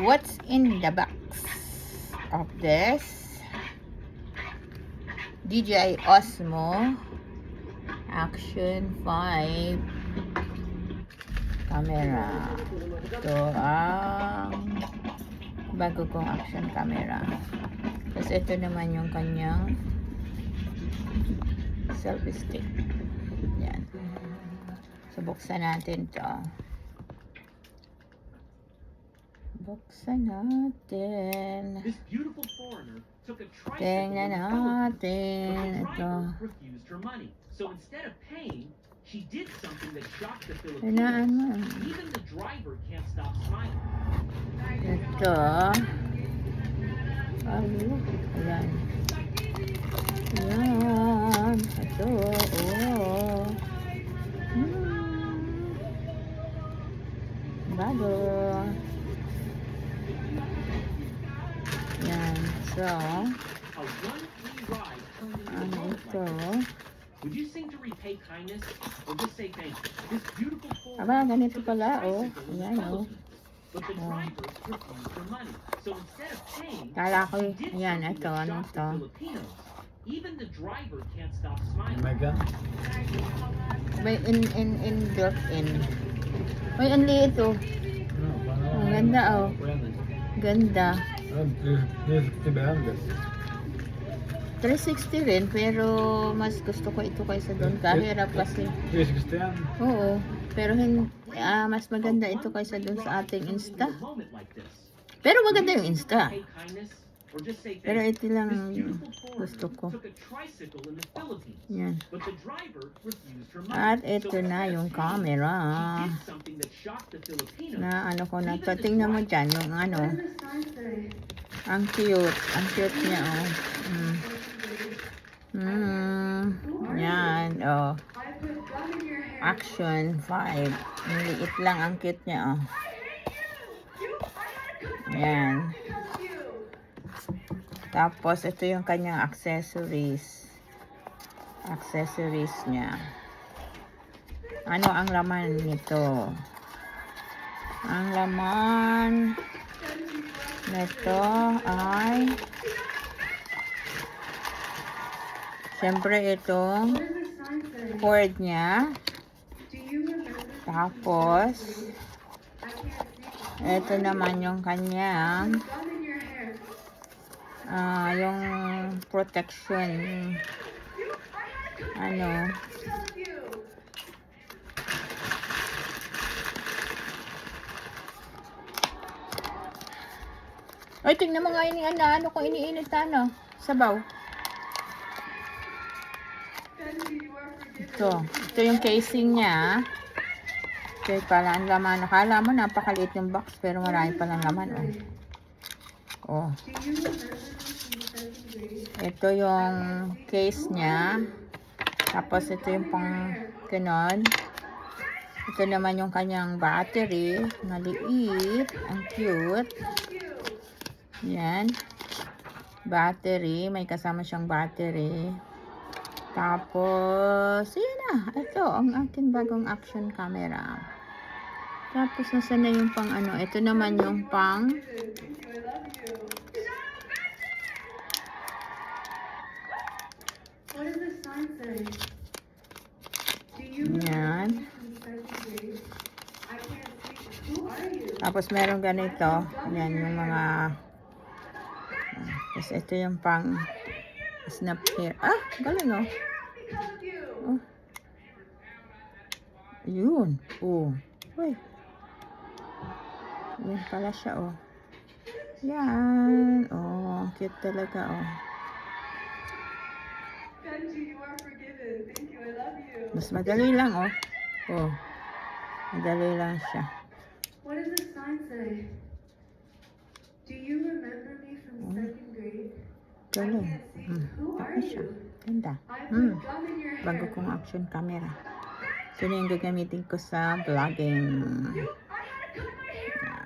what's in the box of this DJI Osmo Action 5 camera. Ito ang bago kong action camera. Tapos ito naman yung kanyang selfie stick. Yan. So buksan natin to. Buksan natin. Tingnan natin. Ito. So instead of paying, she did something that shocked the Tinaan mo. Filipinos. Even the driver can't stop smiling. Ito. Ayan. Ayan. Ito. Oh. Bago. Yan. So, A one-free ride turned into a ano moment ito? like this. Would you sing to repay kindness or just say thank you? This beautiful Aba, foreigner ganito took a pala, oh. tricycle in the Ayan, oh. Philippines, but the driver refused her money. So instead of paying, Kala ko, she did ayan, something ito, that ano shocked the to? Filipinos. Even the driver can't stop Oh smiling. my God. May built in. May anli ito. Ang ganda, oh. Ganda. 360 ba yan? 360 rin, pero mas gusto ko ito kaysa doon. Kahirap kasi. 360 yan. Oo. Pero mas maganda ito kaysa doon sa ating Insta. Pero maganda yung Insta. Pero ito lang gusto ko. Yan. At ito na yung camera. Na ano ko na to. Tingnan mo dyan yung ano. Ang cute. Ang cute niya, oh. Yan, oh. Action 5. Ang liit lang ang cute niya, oh. Yan. Tapos, ito yung kanyang accessories. Accessories niya. Ano ang laman nito? Ang laman nito ay siyempre itong cord niya. Tapos ito naman yung kanyang yung protection ano ay tingnan mo nga yung ano kung iniinit na ano sabaw ito yung casing niya. Okay, pala ang laman. Nakala mo napakaliit yung box pero marami palang laman. Oh. Ito yung case niya. Tapos ito yung pang ganon. Ito naman yung kanyang battery. Maliit. Ang cute. Yan. Battery. May kasama siyang battery. Tapos, yun na. Ito, ang aking bagong action camera. Tapos, nasa na yung pang ano. Ito naman yung pang yan. Tapos, meron ganito. Yan, yung mga tapos, ito yung pang snap here. Ah, galing, oh. Oh. Yun. Oh. Uy. Yan pala siya, oh. Yan. Oh, cute talaga, oh. Mas madali lang, oh. Oh. Madali lang siya. What does this sign say? Do you remember me from second grade? Galing. Who are Tapos siya. you? Ganda. I put gum in your Bago hair. kong action camera. Ito na yung gagamitin ko sa vlogging. I had to cut my hair.